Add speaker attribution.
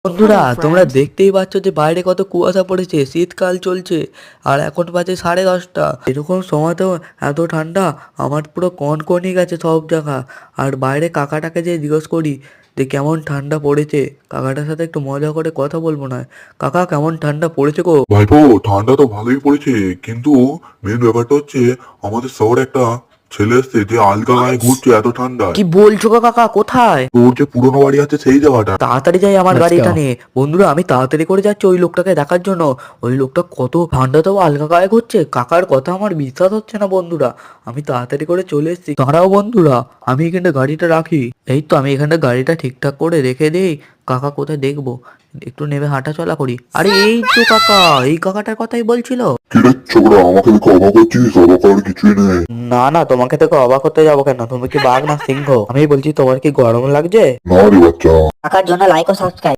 Speaker 1: বন্ধুরা তোমরা দেখতেই পাচ্ছ যে বাইরে কত কুয়াশা পড়েছে, শীতকাল চলছে আর এখন বাজে 10:30। এরকম সময়তেও এত ঠান্ডা, আমার পুরো কনকনি গেছে সব জায়গা। আর বাইরে কাকাটাকে যে জিজ্ঞেস করি যে কেমন ঠান্ডা পড়েছে, কাকাটার সাথে একটু মজা করে কথা বলবো না? কাকা কেমন ঠান্ডা পড়েছে গো?
Speaker 2: ভাইপো, ঠান্ডা তো ভালোই পড়েছে, কিন্তু মেন ব্যাপারটা হচ্ছে আমাদের শহরে একটা ছেলে এসছে যে আলগা গায়ে ঘুরছে এত ঠান্ডায়।
Speaker 1: কি বলছো গো কাকা, কোথায়?
Speaker 2: তোর যে পুরোনো বাড়ি আছে সেই জায়গাটা।
Speaker 1: তাড়াতাড়ি যাই আমার গাড়িটা নিয়ে। বন্ধুরা আমি তাড়াতাড়ি করে যাচ্ছি ওই লোকটাকে দেখার জন্য। ওই লোকটা কত ঠান্ডাতেও আলগা গায়ে ঘুরছে, কাকার কথা আমার বিশ্বাস হচ্ছে না বন্ধুরা। আমি তাড়াতাড়ি করে চলে এসেছি, দাঁড়াও বন্ধুরা, আমি এখানটা গাড়িটা রাখি। এই তো আমি এখানটা গাড়িটা ঠিকঠাক করে রেখে দিই। কাকা কোথায় দেখবো, একটু নেমে হাঁটা চলা করি। আরে এই তো কাকা, এই কাকাটার কথাই বলছিল।
Speaker 2: কি রে ছোকরা, আমাকে দেখে অবাক হচ্ছিস? অবাক করার কিছুই নেই।
Speaker 1: না না, তোমাকে থেকে অবাক হতে যাবো কেন? তুমি কি বাঘ না সিংহ? আমি বলছি তোমার কি গরম লাগছে?
Speaker 2: না রে বাচ্চা।
Speaker 3: কাকার জন্য লাইক ও সাবস্ক্রাইব।